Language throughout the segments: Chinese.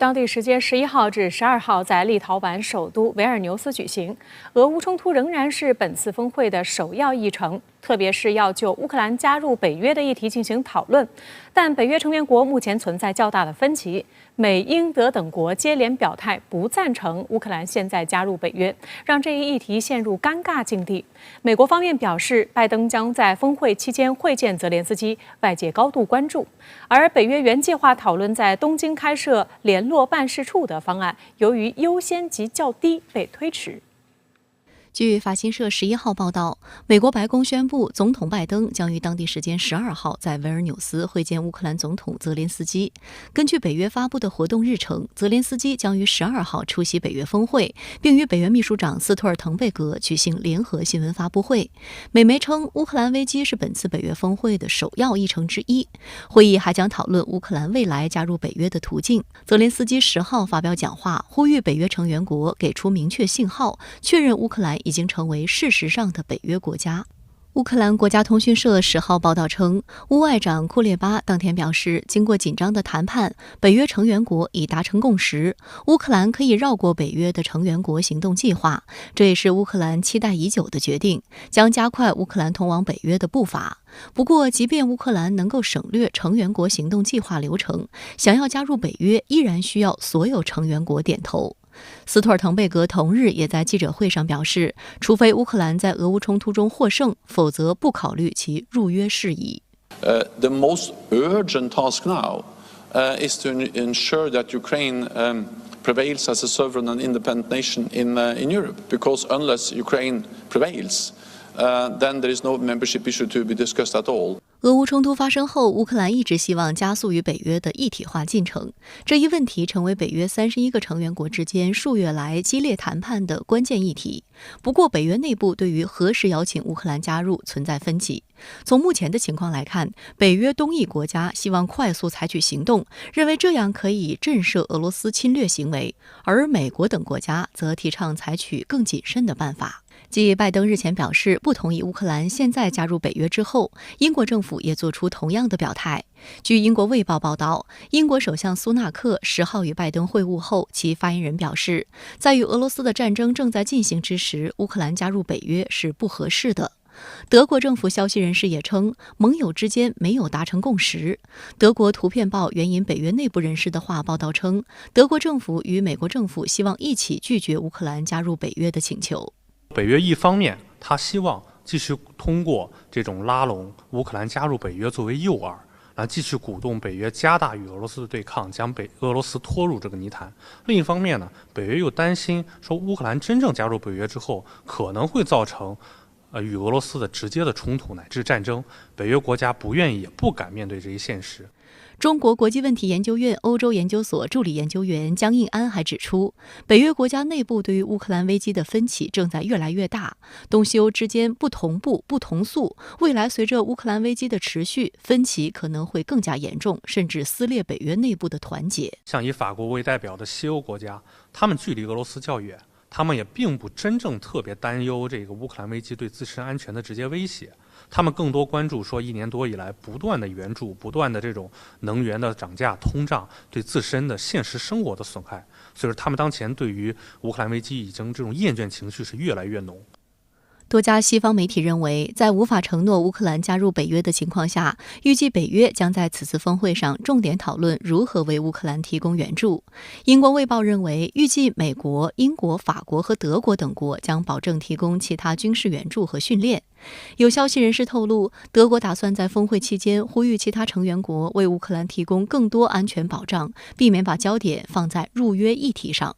当地时间11号至12号，在立陶宛首都维尔纽斯举行。俄乌冲突仍然是本次峰会的首要议程，特别是要就乌克兰加入北约的议题进行讨论。但北约成员国目前存在较大的分歧，美、英、德等国接连表态不赞成乌克兰现在加入北约，让这一议题陷入尴尬境地。美国方面表示，拜登将在峰会期间会见泽连斯基，外界高度关注。而北约原计划讨论在东京开设联络办事处的方案，由于优先级较低，被推迟。据法新社11号报道，美国白宫宣布，总统拜登将于当地时间12号在维尔纽斯会见乌克兰总统泽连斯基。根据北约发布的活动日程，泽连斯基将于12号出席北约峰会，并与北约秘书长斯托尔滕贝格举行联合新闻发布会。美媒称，乌克兰危机是本次北约峰会的首要议程之一。会议还将讨论乌克兰未来加入北约的途径。泽连斯基10号发表讲话，呼吁北约成员国给出明确信号，确认乌克兰已经成为事实上的北约国家。乌克兰国家通讯社10号报道称，乌外长库列巴当天表示，经过紧张的谈判，北约成员国已达成共识，乌克兰可以绕过北约的成员国行动计划，这也是乌克兰期待已久的决定，将加快乌克兰通往北约的步伐。不过，即便乌克兰能够省略成员国行动计划流程，想要加入北约依然需要所有成员国点头。斯托尔滕贝格同日也在记者会上表示，除非乌克兰在俄乌冲突中获胜，否则不考虑其入约事宜。The most urgent task now is to ensure that Ukraine prevails as a sovereign and independent nation in Europe, because unless Ukraine prevails, then there is no membership issue to be discussed at all. 俄乌冲突发生后，乌克兰一直希望加速与北约的一体化进程，这一问题成为北约31个成员国之间数月来激烈谈判的关键议题。不过，北约内部对于何时邀请乌克兰加入存在分歧。从目前的情况来看，北约东翼国家希望快速采取行动，认为这样可以震慑俄罗斯侵略行为，而美国等国家则提倡采取更谨慎的办法。继拜登日前表示不同意乌克兰现在加入北约之后，英国政府也做出同样的表态。据英国卫报报道，英国首相苏纳克10号与拜登会晤后，其发言人表示，在与俄罗斯的战争正在进行之时，乌克兰加入北约是不合适的。德国政府消息人士也称，盟友之间没有达成共识。德国图片报援引北约内部人士的话报道称，德国政府与美国政府希望一起拒绝乌克兰加入北约的请求。北约一方面，他希望继续通过这种拉拢乌克兰加入北约作为诱饵，来继续鼓动北约加大与俄罗斯的对抗，将俄罗斯拖入这个泥潭。另一方面呢，北约又担心说乌克兰真正加入北约之后，可能会造成与俄罗斯的直接的冲突乃至战争。北约国家不愿意也不敢面对这一现实。中国国际问题研究院欧洲研究所助理研究员姜应安还指出，北约国家内部对于乌克兰危机的分歧正在越来越大，东西欧之间不同步、不同速，未来随着乌克兰危机的持续，分歧可能会更加严重，甚至撕裂北约内部的团结。像以法国为代表的西欧国家，他们距离俄罗斯较远，他们也并不真正特别担忧这个乌克兰危机对自身安全的直接威胁，他们更多关注说1年多以来不断的援助、不断的这种能源的涨价、通胀对自身的现实生活的损害，所以说他们当前对于乌克兰危机已经这种厌倦情绪是越来越浓。多家西方媒体认为，在无法承诺乌克兰加入北约的情况下，预计北约将在此次峰会上重点讨论如何为乌克兰提供援助。英国卫报认为，预计美国、英国、法国和德国等国将保证提供其他军事援助和训练。有消息人士透露，德国打算在峰会期间呼吁其他成员国为乌克兰提供更多安全保障，避免把焦点放在入约议题上。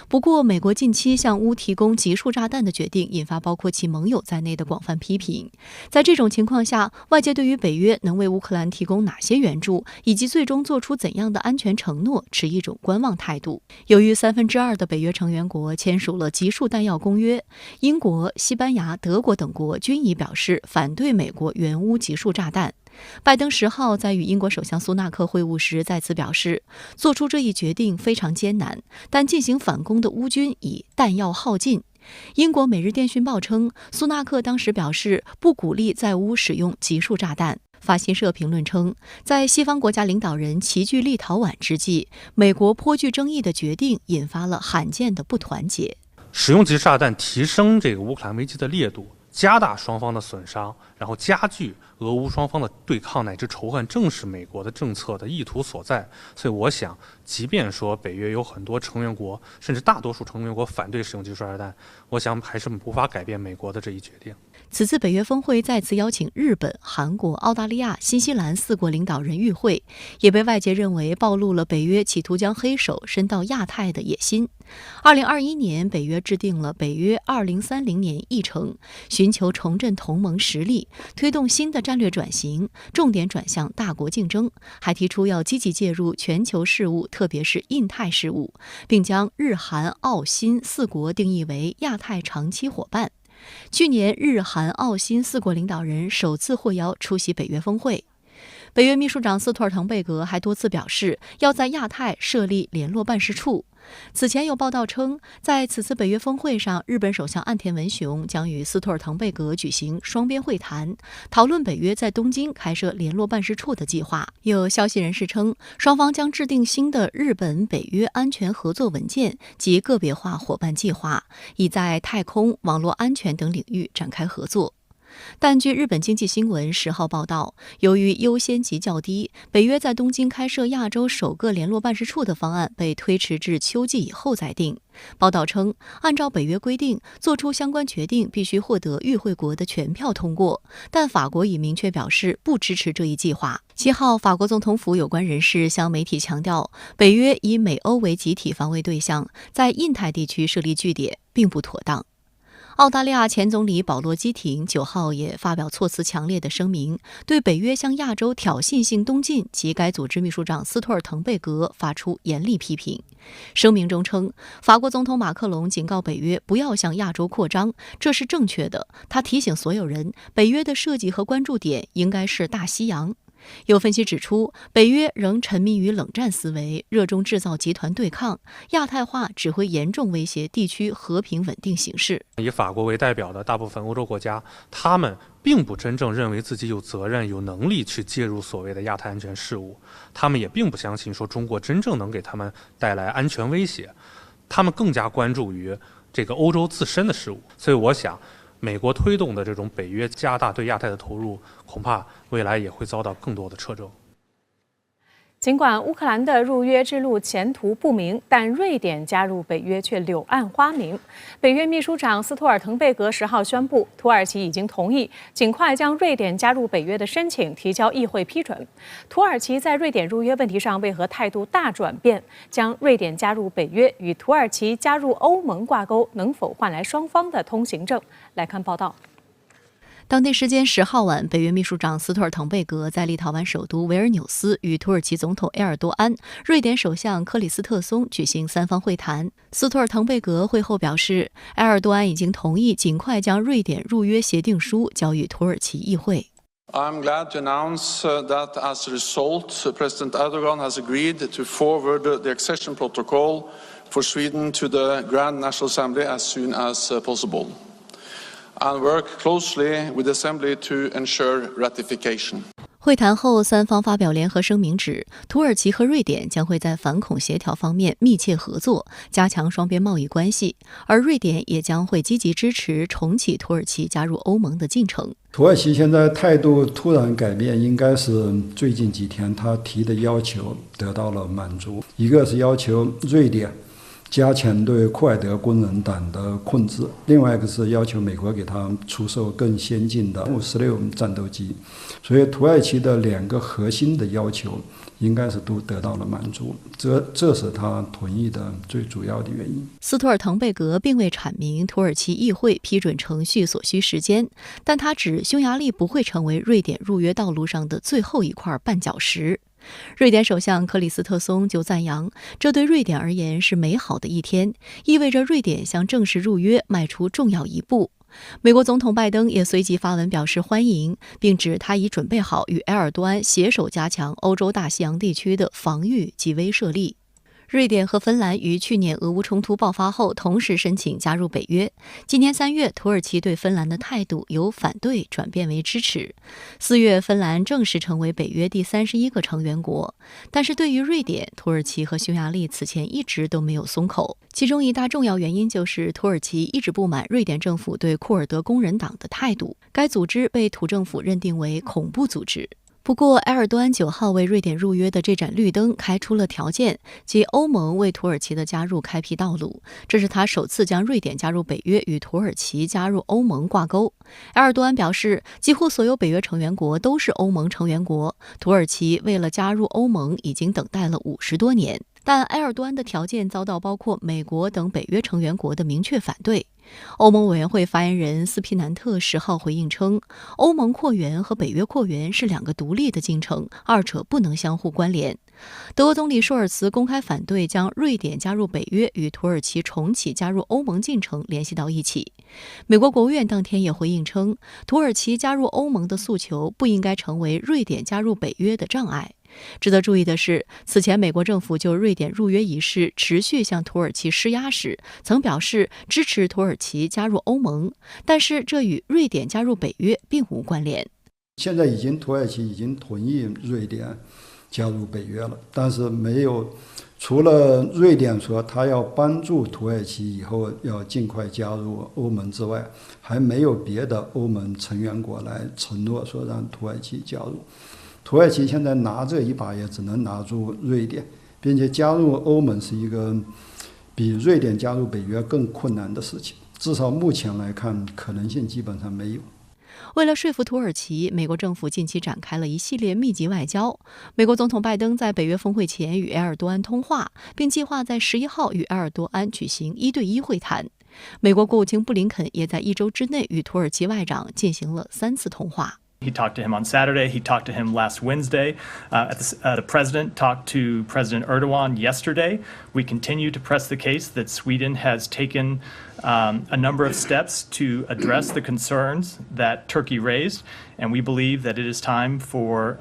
不过，美国近期向乌提供集束炸弹的决定引发包括其盟友在内的广泛批评。在这种情况下，外界对于北约能为乌克兰提供哪些援助，以及最终做出怎样的安全承诺，持一种观望态度。由于2/3的北约成员国签署了集束弹药公约，英国、西班牙、德国等国均已表示反对美国援乌集束炸弹。拜登10号在与英国首相苏纳克会晤时再次表示，做出这一决定非常艰难，但进行反攻的乌军已弹药耗尽。英国《每日电讯报》称，苏纳克当时表示不鼓励在乌使用集束炸弹。法新社评论称，在西方国家领导人齐聚立陶宛之际，美国颇具争议的决定引发了罕见的不团结。使用集炸弹提升这个乌克兰危机的烈度，加大双方的损伤，然后加剧俄乌双方的对抗乃至仇恨，正是美国的政策的意图所在。所以我想，即便说北约有很多成员国，甚至大多数成员国反对使用集炸弹，我想还是无法改变美国的这一决定。此次北约峰会再次邀请日本、韩国、澳大利亚、新西兰4国领导人与会，也被外界认为暴露了北约企图将黑手伸到亚太的野心。2021年，北约制定了北约2030年议程，寻求重振同盟实力，推动新的战略转型，重点转向大国竞争，还提出要积极介入全球事务，特别是印太事务，并将日韩澳新4国定义为亚太长期伙伴。去年，日韩澳新4国领导人首次获邀出席北约峰会。北约秘书长斯托尔滕贝格还多次表示，要在亚太设立联络办事处。此前有报道称，在此次北约峰会上，日本首相岸田文雄将与斯托尔滕贝格举行双边会谈，讨论北约在东京开设联络办事处的计划。有消息人士称，双方将制定新的日本北约安全合作文件及个别化伙伴计划，以在太空、网络安全等领域展开合作。但据日本经济新闻10号报道，由于优先级较低，北约在东京开设亚洲首个联络办事处的方案被推迟至秋季以后再定。报道称，按照北约规定，做出相关决定必须获得与会国的全票通过，但法国已明确表示不支持这一计划。7号，法国总统府有关人士向媒体强调，北约以美欧为集体防卫对象，在印太地区设立据点并不妥当。澳大利亚前总理保罗基廷9号也发表措辞强烈的声明，对北约向亚洲挑衅性东进及该组织秘书长斯托尔滕贝格发出严厉批评。声明中称，法国总统马克龙警告北约不要向亚洲扩张，这是正确的。他提醒所有人，北约的设计和关注点应该是大西洋。有分析指出，北约仍沉迷于冷战思维，热衷制造集团对抗，亚太化只会严重威胁地区和平稳定形势。以法国为代表的大部分欧洲国家，他们并不真正认为自己有责任、有能力去介入所谓的亚太安全事务，他们也并不相信说中国真正能给他们带来安全威胁，他们更加关注于这个欧洲自身的事务。所以我想，美国推动的这种北约加大对亚太的投入，恐怕未来也会遭到更多的掣肘。尽管乌克兰的入约之路前途不明，但瑞典加入北约却柳暗花明。北约秘书长斯托尔滕贝格10号宣布，土耳其已经同意尽快将瑞典加入北约的申请提交议会批准。土耳其在瑞典入约问题上为何态度大转变？将瑞典加入北约与土耳其加入欧盟挂钩，能否换来双方的通行证？来看报道。当地时间10号晚，北约秘书长斯托尔滕贝格在立陶宛首都维尔纽斯与土耳其总统埃尔多安、瑞典首相克里斯特松举行3方会谈。斯托尔滕贝格会后表示，埃尔多安已经同意尽快将瑞典入约协定书交予土耳其议会。I'm glad to announce that as a result, President Erdogan has agreed to forward the accession protocol for Sweden to the Grand National Assembly as soon as possible.And work closely with the Assembly to ensure ratification. 会谈后，3方发表联合声明指，土耳其和瑞典将会在反恐协调方面密切合作，加强双边贸易关系，而瑞典也将会积极支持重启土耳其加入欧盟的进程。土耳其现在态度突然改变，应该是最近几天他提的要求得到了满足，一个是要求瑞典加强对库尔德工人党的控制，另外一个是要求美国给他出售更先进的56战斗机，所以土耳其的2个核心的要求应该是都得到了满足，这是他同意的最主要的原因。斯托尔滕贝格并未阐明土耳其议会批准程序所需时间，但他指匈牙利不会成为瑞典入约道路上的最后一块绊脚石。瑞典首相克里斯特松就赞扬，这对瑞典而言是美好的一天，意味着瑞典向正式入约迈出重要一步。美国总统拜登也随即发文表示欢迎，并指他已准备好与埃尔多安携手加强欧洲大西洋地区的防御及威慑力。瑞典和芬兰于去年俄乌冲突爆发后同时申请加入北约。今年3月，土耳其对芬兰的态度由反对转变为支持。4月，芬兰正式成为北约第31个成员国。但是对于瑞典，土耳其和匈牙利此前一直都没有松口。其中一大重要原因就是土耳其一直不满瑞典政府对库尔德工人党的态度，该组织被土政府认定为恐怖组织。不过，埃尔多安9号为瑞典入约的这盏绿灯开出了条件，即欧盟为土耳其的加入开辟道路。这是他首次将瑞典加入北约与土耳其加入欧盟挂钩。埃尔多安表示，几乎所有北约成员国都是欧盟成员国，土耳其为了加入欧盟已经等待了50多年。但埃尔多安的条件遭到包括美国等北约成员国的明确反对。欧盟委员会发言人斯皮南特10号回应称，欧盟扩员和北约扩员是2个独立的进程，二者不能相互关联。德国总理舒尔茨公开反对将瑞典加入北约与土耳其重启加入欧盟进程联系到一起。美国国务院当天也回应称，土耳其加入欧盟的诉求不应该成为瑞典加入北约的障碍。值得注意的是，此前美国政府就瑞典入约一事持续向土耳其施压时，曾表示支持土耳其加入欧盟，但是这与瑞典加入北约并无关联。现在土耳其已经同意瑞典加入北约了，但是没有，除了瑞典说他要帮助土耳其以后要尽快加入欧盟之外，还没有别的欧盟成员国来承诺说让土耳其加入。土耳其现在拿这一把也只能拿住瑞典，并且加入欧盟是一个比瑞典加入北约更困难的事情，至少目前来看可能性基本上没有。为了说服土耳其，美国政府近期展开了一系列密集外交。美国总统拜登在北约峰会前与埃尔多安通话，并计划在11号与埃尔多安举行1对1会谈。美国国务卿布林肯也在1周之内与土耳其外长进行了3次通话。He talked to him on Saturday. He talked to him last Wednesday. The president talked to President Erdogan yesterday. We continue to press the case that Sweden has taken a number of steps to address the concerns that Turkey raised, and we believe that it is time for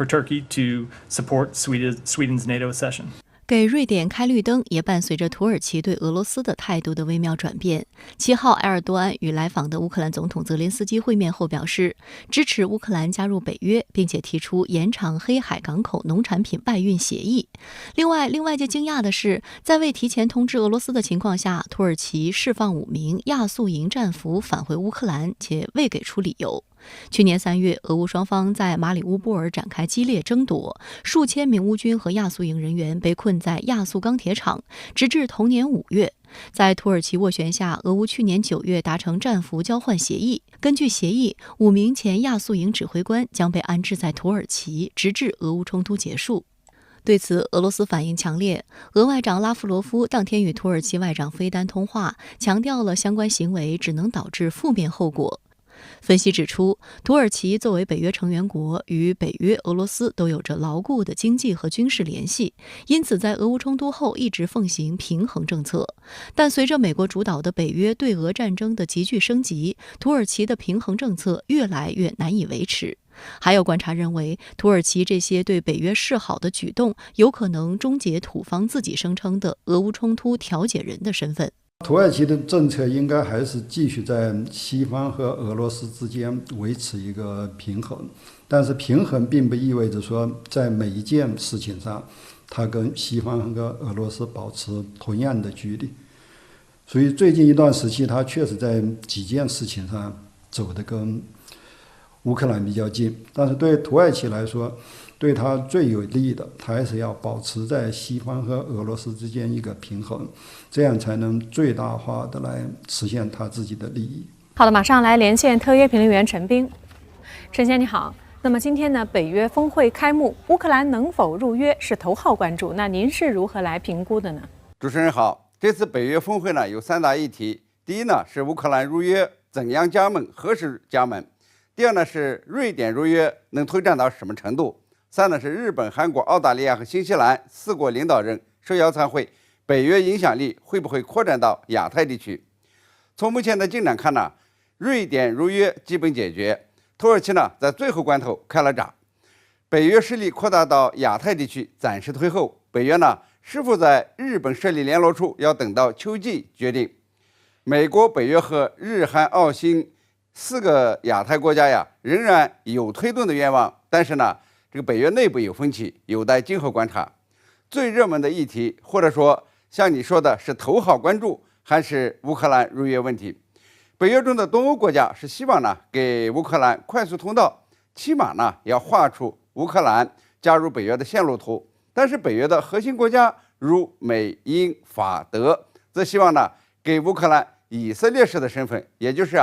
Turkey to support Sweden's NATO accession. 给瑞典开绿灯也伴随着土耳其对俄罗斯的态度的微妙转变。7号，埃尔多安与来访的乌克兰总统泽连斯基会面后表示，支持乌克兰加入北约，并且提出延长黑海港口农产品外运协议。另外，令外界惊讶的是，在未提前通知俄罗斯的情况下，土耳其释放5名亚速营战俘返回乌克兰，且未给出理由。去年3月，俄乌双方在马里乌波尔展开激烈争夺，数千名乌军和亚速营人员被困在亚速钢铁厂，直至同年5月。在土耳其斡旋下，俄乌去年9月达成战俘交换协议。根据协议，5名前亚速营指挥官将被安置在土耳其，直至俄乌冲突结束。对此，俄罗斯反应强烈。俄外长拉夫罗夫当天与土耳其外长菲丹通话，强调了相关行为只能导致负面后果。分析指出，土耳其作为北约成员国，与北约、俄罗斯都有着牢固的经济和军事联系，因此在俄乌冲突后一直奉行平衡政策。但随着美国主导的北约对俄战争的急剧升级，土耳其的平衡政策越来越难以维持。还有观察认为，土耳其这些对北约示好的举动，有可能终结土方自己声称的俄乌冲突调解人的身份。土耳其的政策应该还是继续在西方和俄罗斯之间维持一个平衡，但是平衡并不意味着说在每一件事情上，它跟西方和俄罗斯保持同样的距离。所以最近一段时期，它确实在几件事情上走得跟乌克兰比较近，但是对土耳其来说，对它最有利的，它还是要保持在西方和俄罗斯之间一个平衡，这样才能最大化的来实现它自己的利益。好的，马上来连线特约评论员陈斌。陈先生你好，那么今天呢，北约峰会开幕，乌克兰能否入约是头号关注，那您是如何来评估的呢？主持人好，这次北约峰会呢有3大议题，第一呢是乌克兰入约怎样加盟，何时加盟；第二呢是瑞典入约能推展到什么程度。3呢是日本、韩国、澳大利亚和新西兰4国领导人受邀参会，北约影响力会不会扩展到亚太地区？从目前的进展看呢，瑞典入约基本解决，土耳其呢在最后关头开了闸，北约势力扩大到亚太地区暂时退后，北约呢是否在日本设立联络处，要等到秋季决定。美国、北约和日韩澳新4个亚太国家呀，仍然有推动的愿望，但是呢，这个北约内部有分歧，有待今后观察。最热门的议题，或者说像你说的是头号关注，还是乌克兰入约问题。北约中的东欧国家是希望呢给乌克兰快速通道，起码呢要画出乌克兰加入北约的线路图。但是北约的核心国家如美、英、法、德，则希望呢给乌克兰以色列式的身份，也就是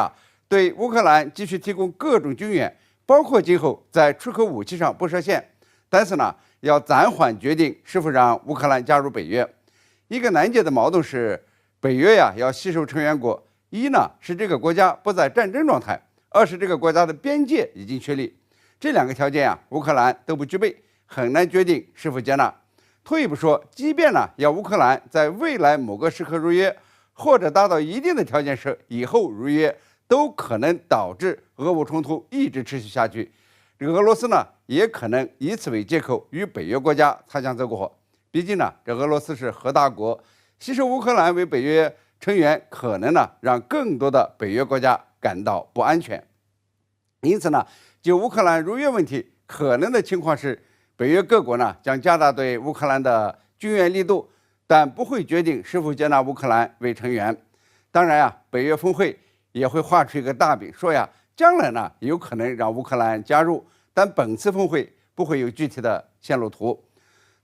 对乌克兰继续提供各种军援，包括今后在出口武器上不设限，但是呢要暂缓决定是否让乌克兰加入北约。一个难解的矛盾是，北约要吸收成员国，一呢是这个国家不在战争状态，二是这个国家的边界已经确立。这2个条件乌克兰都不具备，很难决定是否接纳。退一步说，即便要乌克兰在未来某个时刻入约，或者达到一定的条件时以后入约，都可能导致俄乌冲突一直持续下去。这个俄罗斯呢也可能以此为借口与北约国家擦枪走火。毕竟呢，这俄罗斯是核大国，吸收乌克兰为北约成员，可能呢让更多的北约国家感到不安全。因此呢，就乌克兰入约问题，可能的情况是，北约各国呢将加大对乌克兰的军援力度，但不会决定是否接纳乌克兰为成员。当然北约峰会也会画出一个大饼，说将来呢有可能让乌克兰加入，但本次峰会不会有具体的线路图。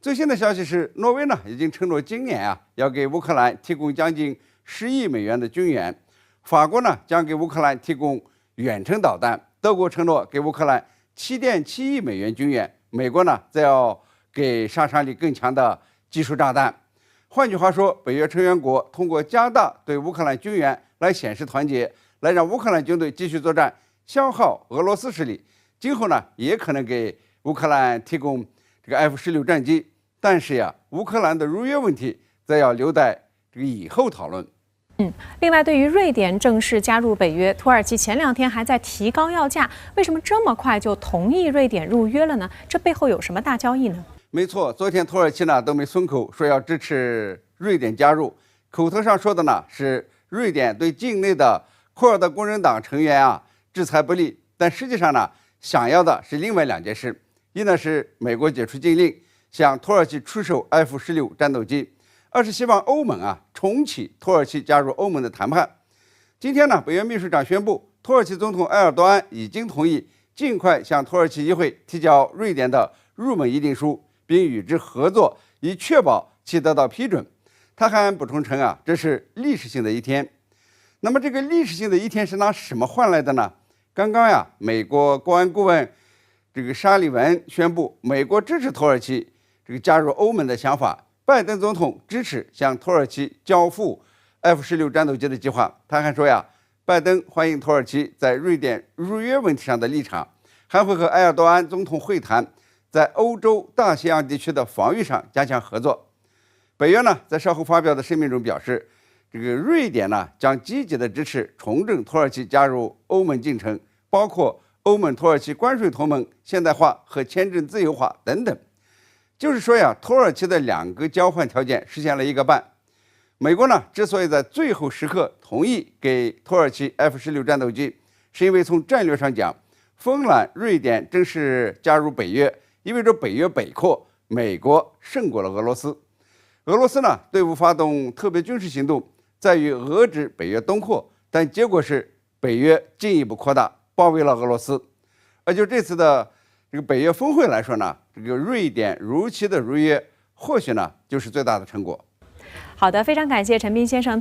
最新的消息是，挪威呢已经承诺今年要给乌克兰提供将近10亿美元的军援，法国呢将给乌克兰提供远程导弹，德国承诺给乌克兰7.7亿美元军援，美国呢则要给杀伤力更强的技术炸弹。换句话说，北约成员国通过加大对乌克兰军援来显示团结，来让乌克兰军队继续作战，消耗俄罗斯实力。今后呢也可能给乌克兰提供这个 F-16战机。但是乌克兰的入约问题则要留待这个以后讨论。另外，对于瑞典正式加入北约，土耳其前2天还在提高要价，为什么这么快就同意瑞典入约了呢？这背后有什么大交易呢？没错，昨天土耳其呢都没松口，说要支持瑞典加入，口头上说的呢是瑞典对境内的库尔德工人党成员制裁不利，但实际上呢想要的是另外2件事，一呢是美国解除禁令，向土耳其出售 F-16战斗机，二是希望欧盟重启土耳其加入欧盟的谈判。今天呢，北约秘书长宣布，土耳其总统埃尔多安已经同意尽快向土耳其议会提交瑞典的入盟议定书，并与之合作，以确保其得到批准。他还补充称这是历史性的一天。那么这个历史性的一天是拿什么换来的呢？刚刚美国国安顾问这个沙利文宣布，美国支持土耳其这个加入欧盟的想法，拜登总统支持向土耳其交付 F-16战斗机的计划。他还说拜登欢迎土耳其在瑞典入约问题上的立场，还会和埃尔多安总统会谈，在欧洲大西洋地区的防御上加强合作。北约呢在稍后发表的声明中表示，这个瑞典呢将积极的支持重振土耳其加入欧盟进程，包括欧盟土耳其关税同盟现代化和签证自由化等等。就是说土耳其的2个交换条件实现了1个半。美国呢之所以在最后时刻同意给土耳其 F-16战斗机，是因为从战略上讲，芬兰、瑞典正式加入北约，意味着北约北扩，美国胜过了俄罗斯。俄罗斯呢对乌发动特别军事行动，在于遏制北约东扩，但结果是北约进一步扩大，包围了俄罗斯。而就这次的这个北约峰会来说呢，这个瑞典如期的入约，或许呢就是最大的成果。好的，非常感谢陈斌先生。